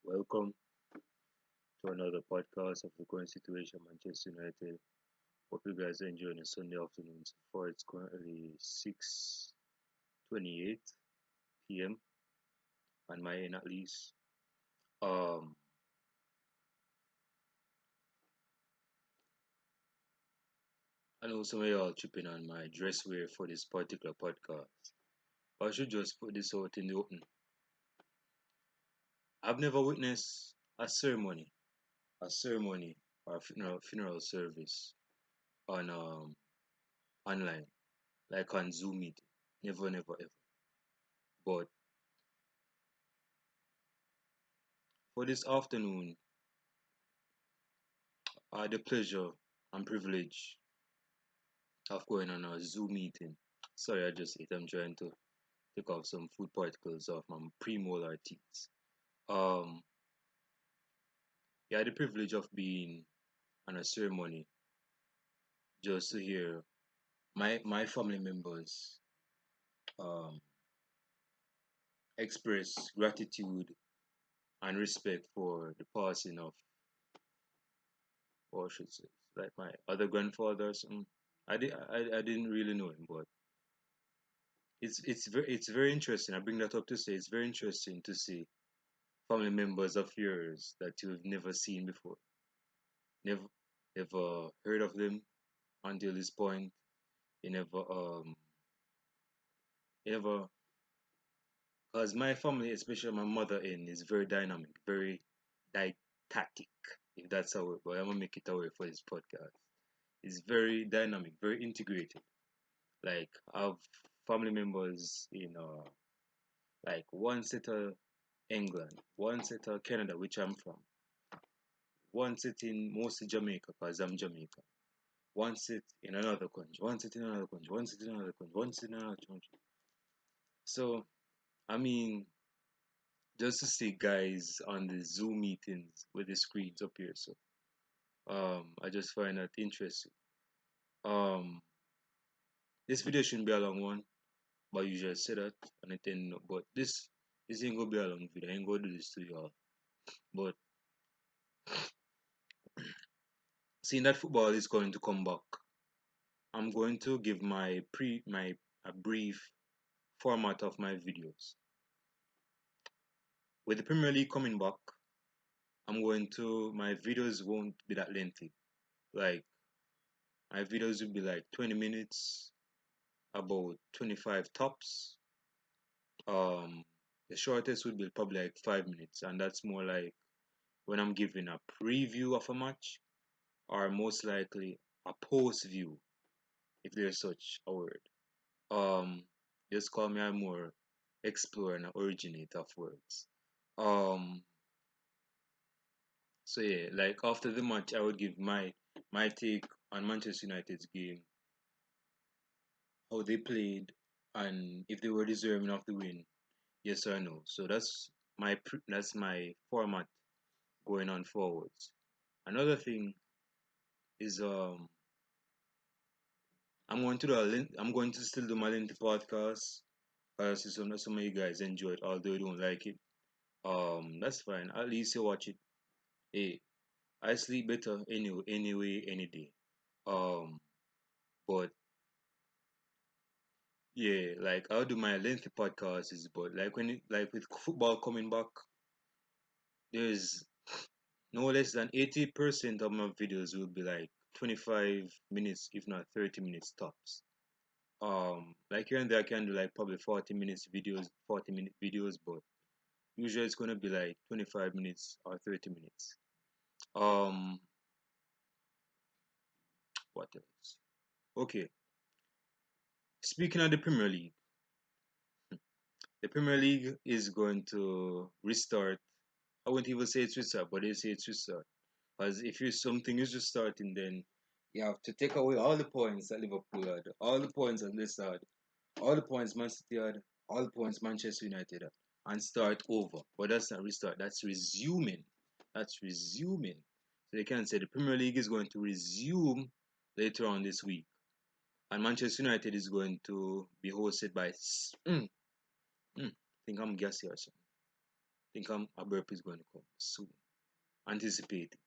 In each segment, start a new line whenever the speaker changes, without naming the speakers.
Welcome to another podcast of the current situation, Manchester United. Hope you guys are enjoying a Sunday afternoon. So far, it's currently 6:28 p.m. on my end at least. Um, I know some of y'all tripping on my dress wear for this particular podcast. But I should just put this out in the open. I've never witnessed a ceremony or a funeral service on online, like on Zoom meeting. Never, never, ever. But for this afternoon, I had the pleasure and privilege of going on a Zoom meeting. Sorry, I just ate. I'm trying to take off some food particles off my premolar teeth. Um, yeah, I had the privilege of being on a ceremony just to hear my family members um express gratitude and respect for the passing of, or I should say, like my other grandfather or something. I didn't really know him, but it's very interesting. I bring that up to say it's very interesting to see family members of yours that you've never seen before, never never heard of them until this point. You never, because my family, especially my mother, in is very dynamic, very didactic, if that's a word. But I'm gonna make it a word for this podcast. It's very dynamic, very integrated. Like I have family members in like one set of England, one set of Canada, which I'm from, one set in mostly Jamaica, because I'm Jamaican. One sit in another country, one sit in another country, one sit in another country, one sit in another country. So, I mean, just to see guys on the Zoom meetings with the screens up here. So, I just find that interesting. Um, this video shouldn't be a long one, but you just say that and it end up. But this ain't gonna be a long video. I ain't gonna do this to y'all. But seeing that football is going to come back, I'm going to give my a brief format of my videos. With the Premier League coming back, my videos won't be that lengthy. Like my videos will be like 20 minutes, about 25 tops. Um, the shortest would be probably like 5 minutes, and that's more like when I'm giving a preview of a match, or most likely a post view, if there's such a word. Um, just call me a more explorer and originator of words. Um, so yeah, like after the match, I would give my take on Manchester United's game, how they played, and if they were deserving of the win, yes or no. So that's my format going on forwards. Another thing is I'm going to still do my lengthy podcast. I see some of you guys enjoy it, although you don't like it. That's fine. At least you watch it. Hey, I sleep better anyway, any day. Um, but yeah, like I'll do my lengthy podcasts, but like like with football coming back, there's no less than 80% of my videos will be like 25 minutes, if not 30 minutes tops. Like here and there, I can do like probably 40-minute videos, but usually it's gonna be like 25 minutes or 30 minutes. Um, what else? Okay, speaking of the Premier League is going to restart. I wouldn't even say it's restart, but they say it's restart. Because if you something is restarting, then you have to take away all the points that Liverpool had, all the points that Leicester had, all the points Man City had, all the points Manchester United had, and start over. But that's not restart. That's resuming. That's resuming. So they can say the Premier League is going to resume later on this week, and Manchester United is going to be hosted by. I think I'm guessing or something. think a burp is going to come soon. Anticipating.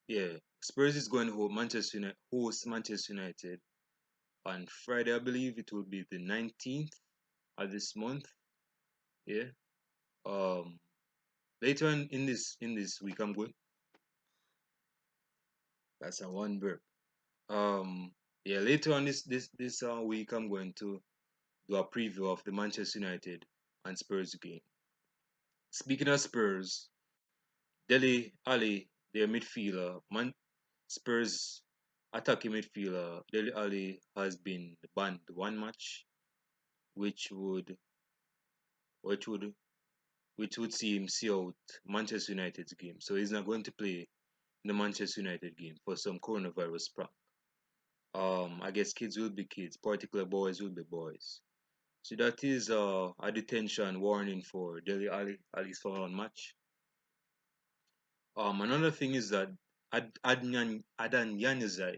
Yeah. Spurs is going to hold Manchester United, host Manchester United on Friday. I believe it will be the 19th of this month. Yeah. Um. Later on in this week, I'm going. That's a one burp. Um. Yeah. Later on this week, I'm going to do a preview of the Manchester United and Spurs game. Speaking of Spurs, Dele Ali, their midfielder, Spurs attacking midfielder Dele Ali has been banned one match, which would which would which would see him see out Manchester United's game. So he's not going to play in the Manchester United game for some coronavirus prank. I guess kids will be kids, particular boys will be boys. So that is a detention warning for Dele Ali's follow-on match. Another thing is that Adan Yanizai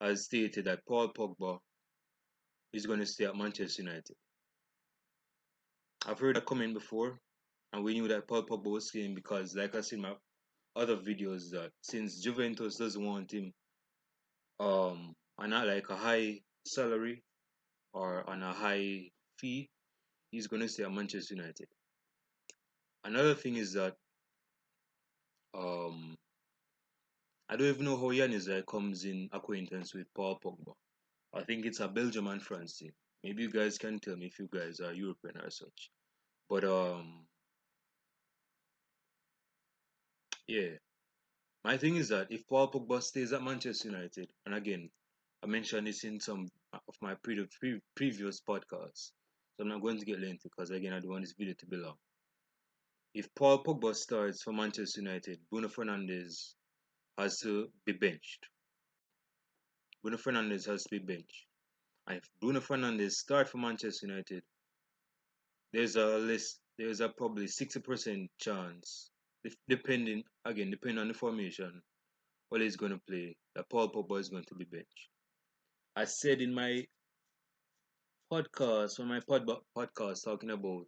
has stated that Paul Pogba is going to stay at Manchester United. I've heard that comment before, and we knew that Paul Pogba was staying because, like I said in my other videos, that since Juventus doesn't want him on like a high salary or on a high fee, he's going to stay at Manchester United. Another thing is that um, I don't even know how Yanizai comes in acquaintance with Paul Pogba. I think it's a Belgium and France thing. Maybe you guys can tell me if you guys are European or such. But yeah. My thing is that if Paul Pogba stays at Manchester United, and again, I mentioned this in some of my previous podcasts, so I'm not going to get lengthy because again, I don't want this video to be long. If Paul Pogba starts for Manchester United, Bruno Fernandes has to be benched. Bruno Fernandes has to be benched. And if Bruno Fernandes starts for Manchester United, there's a probably 60% chance, depending on the formation, what he's going to play, that Paul Pogba is going to be benched. I said in my podcast, podcast talking about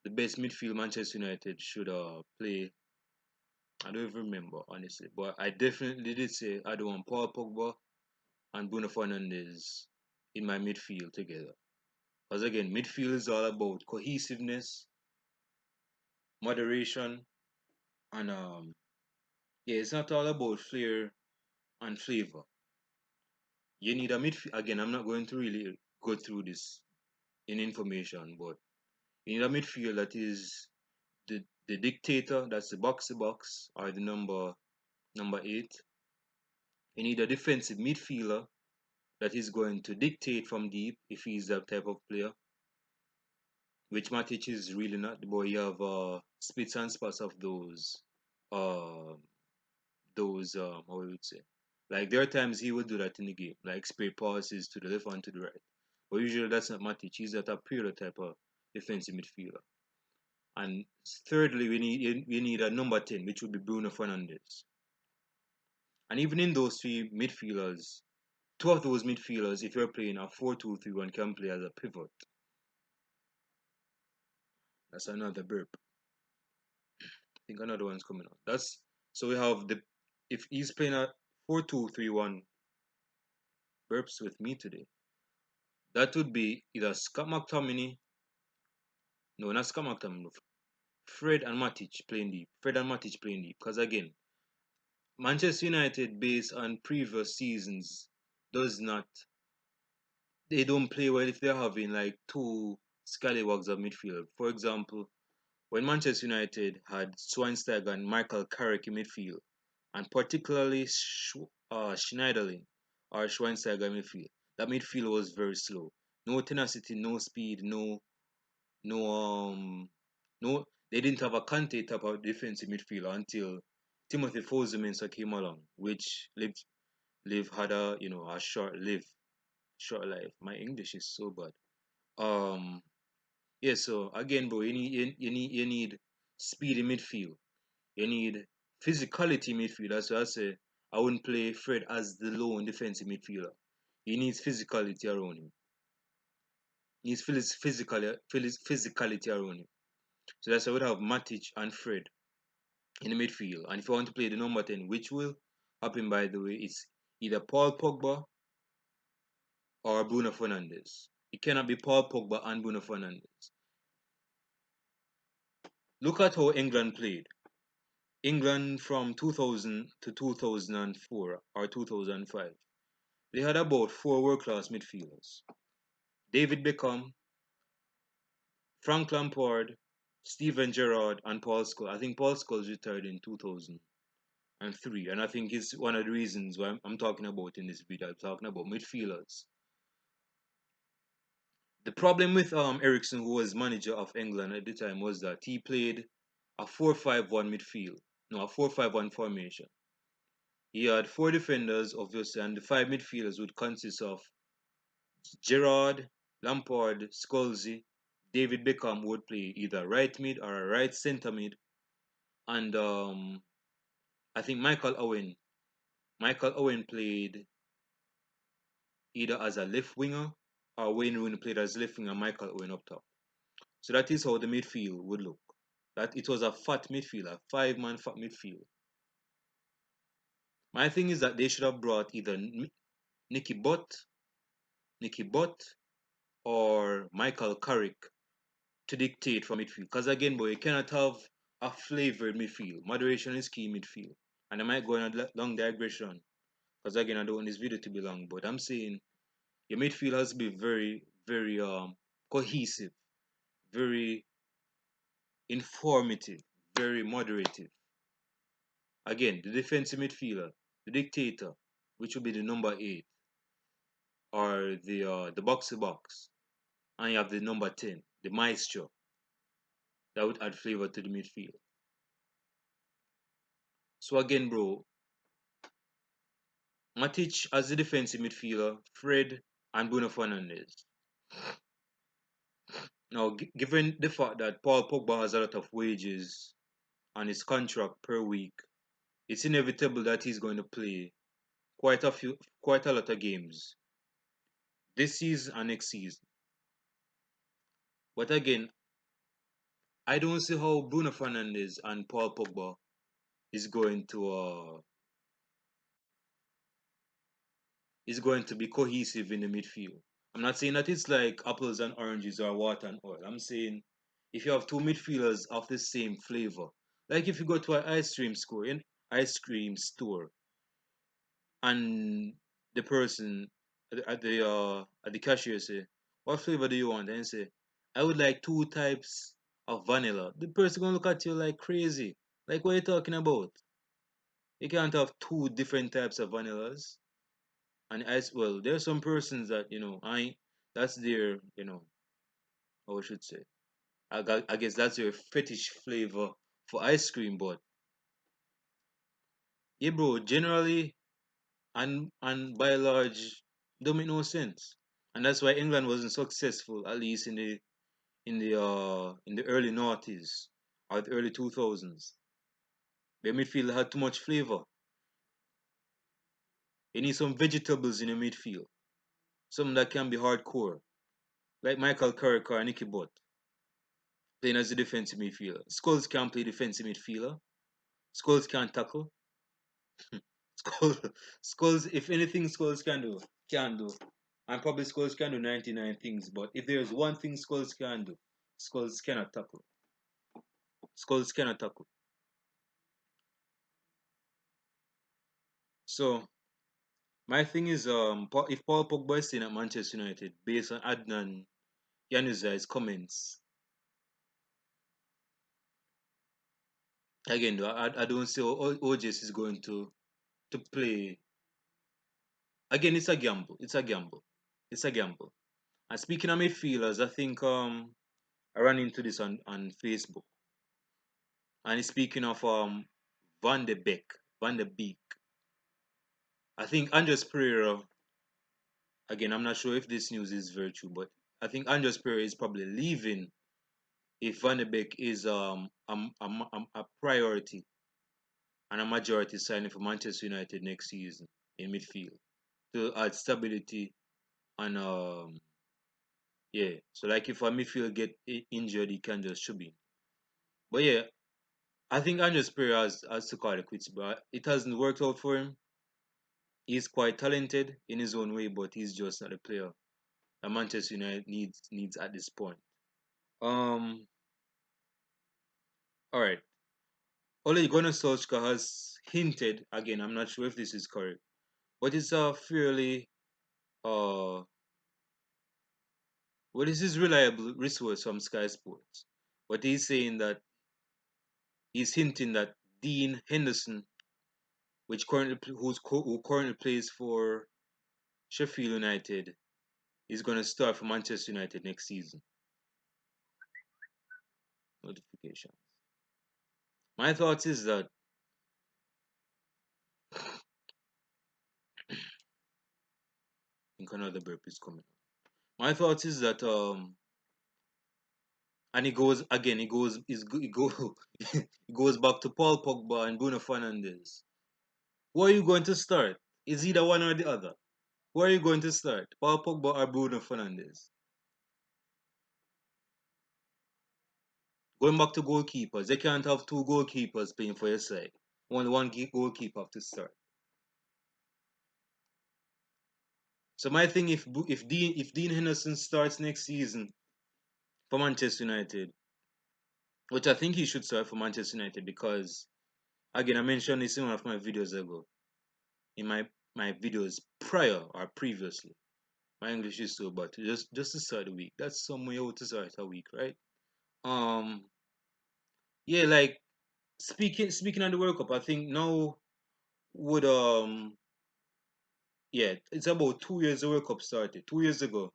the best midfield Manchester United should play. I don't even remember honestly, but I definitely did say I don't want Paul Pogba and Bruno Fernandes in my midfield together. Because again, midfield is all about cohesiveness, moderation, and yeah, it's not all about flair and flavor. You need a midfield. Again, I'm not going to really go through this in information, but you need a midfield that is the dictator, that's the box to box, or the number 8. You need a defensive midfielder that is going to dictate from deep if he's that type of player, which Matic is really not. But you have spits and spots of uh, how we would say. Like there are times he will do that in the game, like spray passes to the left and to the right. But usually that's not Matic. He's not a pure type of defensive midfielder. And thirdly, we need a number 10, which would be Bruno Fernandes. And even in those three midfielders, two of those midfielders, if you're playing a 4-2-3-1, can play as a pivot. That's another burp. I think another one's coming up. That's so we have the if he's playing a 4-2-3-1 burps with me today. That would be either Scott McTominay, no, not Scott McTominay, Fred and Matic playing deep. Fred and Matic playing deep. Because again, Manchester United, based on previous seasons, does not they don't play well if they're having like two scallywags of midfield. For example, when Manchester United had Schweinsteiger and Michael Carrick in midfield, and particularly Schneiderlin or Schweinsteiger in midfield, that midfield was very slow. No tenacity, no speed, no no. They didn't have a Kante type of defensive midfielder until Timothy Fosu came along, which live had a short life. My English is so bad. Um, yeah. So again, bro, you need speed in midfield. You need physicality midfield. That's why I say I wouldn't play Fred as the lone defensive midfielder. He needs physicality around him. He needs physicality around him. So that's why I would have Matic and Fred in the midfield. And if you want to play the number 10, which will happen by the way, it's either Paul Pogba or Bruno Fernandes. It cannot be Paul Pogba and Bruno Fernandes. Look at how England played. England from 2000 to 2004 or 2005. They had about four world-class midfielders. David Beckham, Frank Lampard, Steven Gerrard, and Paul Scholes. I think Paul Scholes retired in 2003, and I think it's one of the reasons why I'm talking about in this video. I'm talking about midfielders. The problem with Ericsson, who was manager of England at the time, was that he played a 4-5-1 midfield. No, a 4-5-1 formation. He had four defenders, obviously, and the five midfielders would consist of Gerrard, Lampard, Scholesy, David Beckham would play either right mid or a right centre mid, and I think Michael Owen played either as a left winger or Wayne Rooney played as left winger, Michael Owen up top. So that is how the midfield would look. That it was a fat midfield, a five-man fat midfield. My thing is that they should have brought either Nicky Butt, Nicky Butt, or Michael Carrick to dictate from midfield. Because again, boy, you cannot have a flavored midfield. Moderation is key midfield. And I might go on a long digression. Because again, I don't want this video to be long. But I'm saying your midfield has to be very, very cohesive, very informative, very moderative. Again, the defensive midfielder, the dictator, which will be the number 8, or the box to box. And you have the number 10, the maestro. That would add flavor to the midfield. So again, bro, Matic as the defensive midfielder, Fred and Bruno Fernandes. Now, given the fact that Paul Pogba has a lot of wages on his contract per week, it's inevitable that he's going to play quite a lot of games this season and next season. But again, I don't see how Bruno Fernandes and Paul Pogba is going to be cohesive in the midfield. I'm not saying that it's like apples and oranges or water and oil. I'm saying if you have two midfielders of the same flavor, like if you go to an ice cream store, and the person at the cashier say, "What flavor do you want?" And say, "I would like two types of vanilla." The person gonna look at you like crazy. Like, what are you talking about? You can't have two different types of vanillas. And as well, there are some persons that that's their how I should say. I guess that's their fetish flavor for ice cream. But yeah, bro, generally and by and large, don't make no sense. And that's why England wasn't successful, at least in the early noughties or the early 2000s. Their midfield had too much flavor. You need some vegetables in your midfield, something that can be hardcore, like Michael Carrick or Nicky Butt playing as a defensive midfielder. Skulls can't play defensive midfielder. Skulls can't tackle. Skulls, Skulls, if anything Skulls can do. And probably Skulls can do 99 things, but if there's one thing Skulls can do, Skulls cannot tackle. Skulls cannot tackle. So my thing is, if Paul Pogba is staying at Manchester United, based on Adnan Januzaj's comments, again, I don't see how OGS is going to play. Again, it's a gamble. It's a gamble. It's a gamble. And speaking of midfielders, I think I ran into this on Facebook. And he's speaking of Van de Beek. Van de Beek. I think Andres Pereira, again, I'm not sure if this news is very true, but I think Andres Pereira is probably leaving if Van de Beek is a priority and a majority signing for Manchester United next season in midfield to add stability and yeah. So like if a midfield get injured, he can just shove in. But yeah, I think Andres Pereira has to call it quits, but it hasn't worked out for him. He's quite talented in his own way, but he's just not a player that Manchester United needs at this point. Um, all right. Ole Gunnar Solskjaer has hinted again. I'm not sure if this is correct, but it's a fairly well, this is reliable resource from Sky Sports. But he's saying that he's hinting that Dean Henderson, who currently plays for Sheffield United, is going to start for Manchester United next season. Notifications. My thoughts is that I think another burp is coming. My thoughts is that and he goes again. He goes back to Paul Pogba and Bruno Fernandes. Who are you going to start? Is either one or the other? Who are you going to start? Paul Pogba or Bruno Fernandes? Going back to goalkeepers, they can't have two goalkeepers playing for your side. Only one goalkeeper have to start. So my thing, if Dean Henderson starts next season for Manchester United, which I think he should start for Manchester United because again I mentioned this in one of my videos ago, in my videos prior or previously. My English is so bad. Just to start the week. That's some way out to start a week, right? Um, yeah, like speaking on the World Cup, I think now would yeah, it's about 2 years the World Cup started. 2 years ago,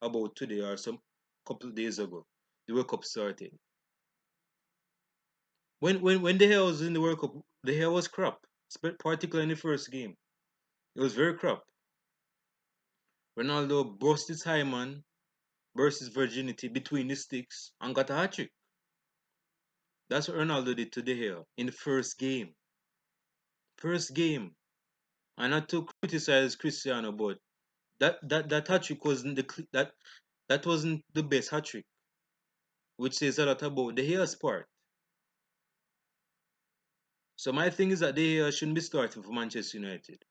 about today or some couple of days ago, the World Cup started. When the hair was in the World Cup, the hair was crap, particularly in the first game. It was very crap. Ronaldo burst his hymen, burst his virginity between the sticks, and got a hat trick. That's what Ronaldo did to De Gea in the first game. First game. And not to criticize Cristiano, but that hat trick wasn't that wasn't the best hat trick, which says a lot about De Gea's part. So my thing is that De Gea shouldn't be starting for Manchester United.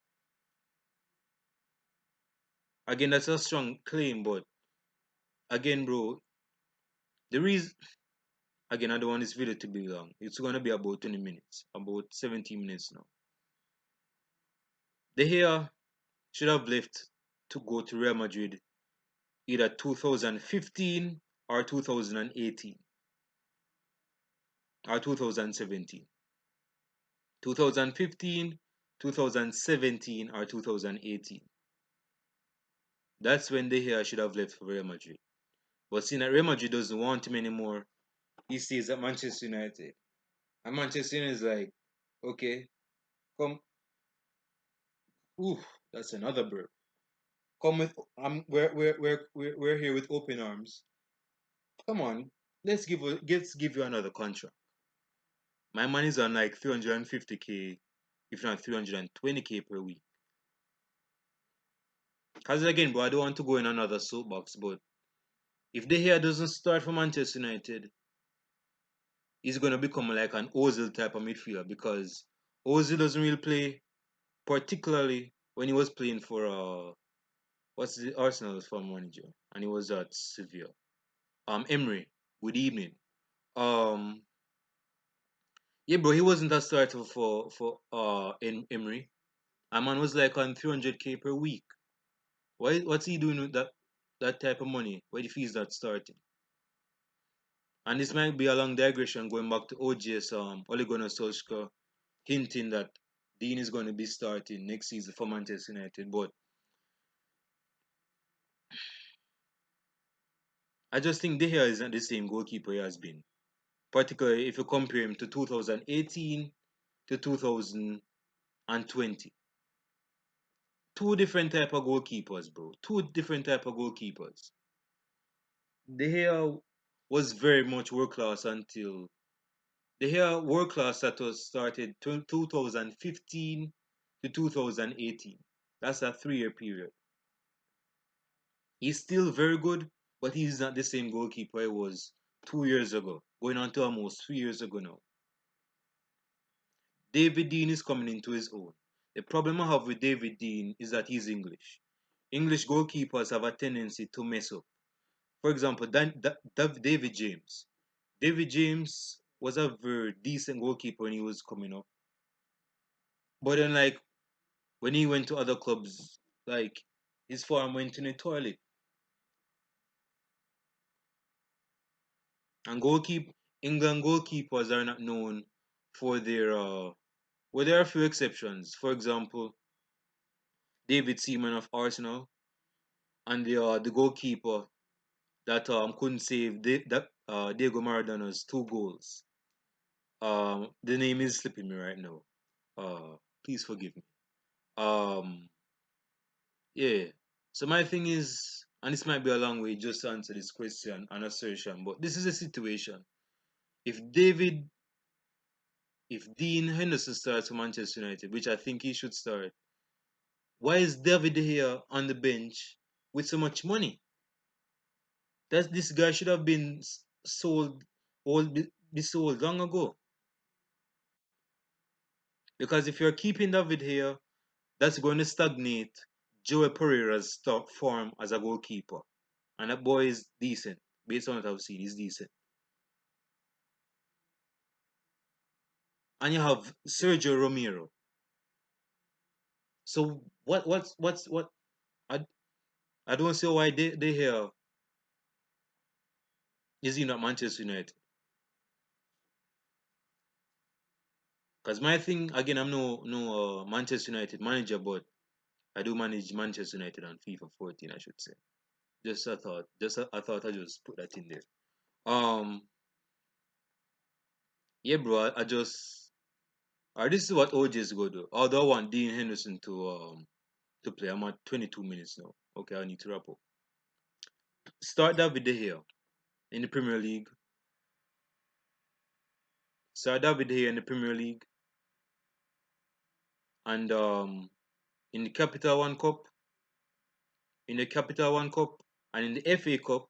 Again, that's a strong claim, but again, bro, the reason again I don't want this video to be long. It's gonna be about 20 minutes, about 17 minutes now. De Gea should have left to go to Real Madrid either 2015 or 2018 or 2017. 2015, 2017 or 2018. That's when De Gea should have left for Real Madrid. But seeing that Real Madrid doesn't want him anymore, he stays at Manchester United. And Manchester United is like, okay, come. Ooh, that's another burp. Come with we're here with open arms. Come on, let's give you another contract. My money's on like 350k, if not 320k per week. Cause again, bro, I don't want to go in another soapbox, but if De Gea doesn't start for Manchester United, he's gonna become like an Ozil type of midfielder because Ozil doesn't really play, particularly when he was playing for what's the Arsenal's former manager, and he was at Sevilla. Emery. Good evening. Um, yeah, bro, he wasn't a starter for Emery. A man was like on 300k per week. What's he doing with that type of money? Why if he's not starting? And this might be a long digression going back to OGS, Ole Gunnar Solskjaer hinting that Dean is going to be starting next season for Manchester United. But I just think De Gea is not the same goalkeeper he has been, particularly if you compare him to 2018 to 2020. Two different type of goalkeepers, bro. Two different type of goalkeepers. De Gea was very much world class until the here world class status started 2015 to 2018. That's a 3 year period. He's still very good, but he's not the same goalkeeper he was 2 years ago. going on to almost 3 years ago now. David Dean is coming into his own. The problem I have with David Dean is that he's English. English goalkeepers have a tendency to mess up. For example, David James. David James was a very decent goalkeeper when he was coming up. But then, like, when he went to other clubs, like, his form went in the toilet. And England goalkeepers are not known for their well, there are a few exceptions. For example, David Seaman of Arsenal and the goalkeeper that couldn't save Diego Maradona's 2 goals. The name is slipping me right now. Please forgive me. Um, yeah. So my thing is, and this might be a long way just to answer this question and assertion, but this is a situation. If David, if Dean Henderson starts for Manchester United, which I think he should start, why is David De Gea on the bench with so much money? That this guy should have been sold, be sold long ago. Because if you're keeping David here, that's going to stagnate Joe Pereira's form as a goalkeeper. And that boy is decent. Based on what I've seen, he's decent. And you have Sergio Romero. So what I, I don't see why they here is he not Manchester United. Because my thing again, I'm no Manchester United manager, but I do manage Manchester United on FIFA 14, I should say. I thought I just put that in there. Um, yeah, bro. I just this is what OGS go do. Although I want Dean Henderson to play. I'm at 22 minutes now. Okay, I need to wrap up. Start David De Gea in the Premier League. Start David De Gea in the Premier League, and in the Capital One Cup, and in the FA Cup,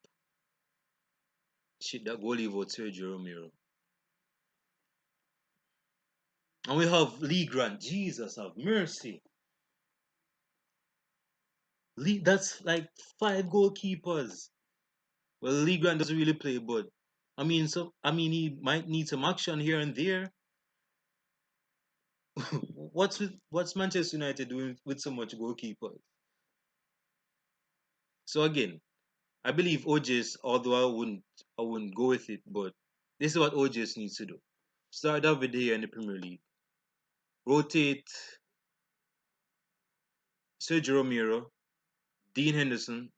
shit, that goal leave out Sergio Romero. And we have Lee Grant. Jesus have mercy. That's like 5 goalkeepers. Well, Lee Grant doesn't really play, but he might need some action here and there. What's Manchester United doing with so much goalkeepers? So again, I believe OJS, although I wouldn't go with it, but this is what OJS needs to do. Start David De Gea in the Premier League. Rotate Sergio Romero, Dean Henderson,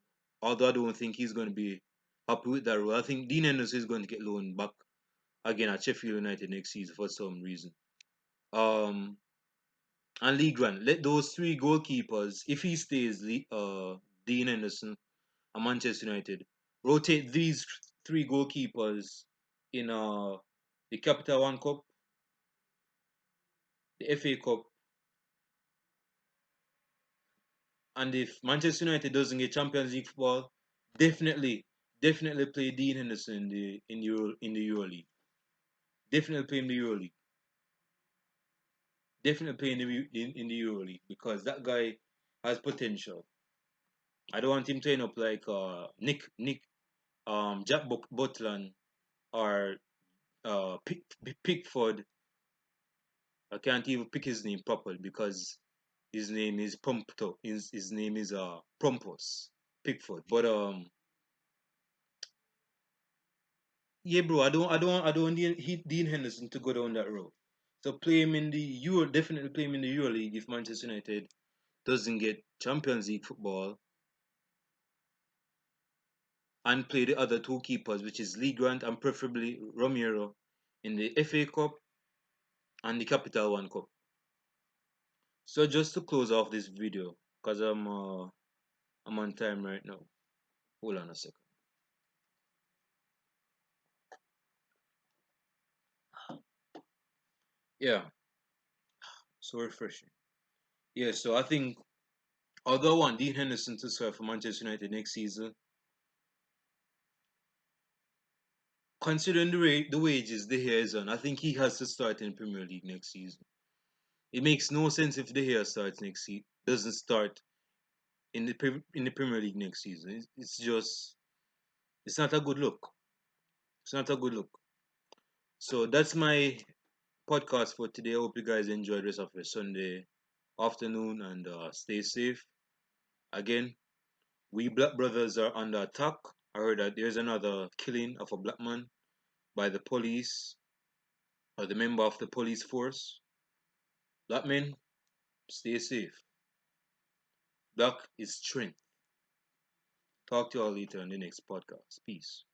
although I don't think he's going to be happy with that role. I think Dean Henderson is going to get loaned back again at Sheffield United next season for some reason. Um, and Lee Grant, let those 3 goalkeepers, if he stays, Dean Henderson and Manchester United, rotate these 3 goalkeepers in the Capital One Cup, the FA Cup, and if Manchester United doesn't get Champions League football, definitely play Dean Henderson in the Euro League. Definitely play in the Euro League. Definitely play in the Euro League because that guy has potential. I don't want him to end up like Jack Butland or Pickford. I can't even pick his name properly because his name is Prompto. His name is Prompos Pickford. But yeah, bro, I don't want Dean Henderson to go down that road. So play him in the Euro. Definitely play him in the Euro League if Manchester United doesn't get Champions League football, and play the other 2 keepers, which is Lee Grant and preferably Romero, in the FA Cup and the Capital One Cup. So just to close off this video, cause I'm on time right now. Hold on a second. Yeah, so refreshing. Yeah, so I think although I want Dean Henderson to serve for Manchester United next season, Considering the wages De Gea is on, I think he has to start in Premier League next season. It makes no sense if De Gea starts next season, doesn't start in the Premier League next season. It's just it's not a good look. It's not a good look. So that's my podcast for today. I hope you guys enjoyed the rest of your Sunday afternoon and stay safe. Again, we black brothers are under attack. I heard that there's another killing of a black man by the police or the member of the police force. Black men, stay safe. Black is strength. Talk to you all later on the next podcast. Peace.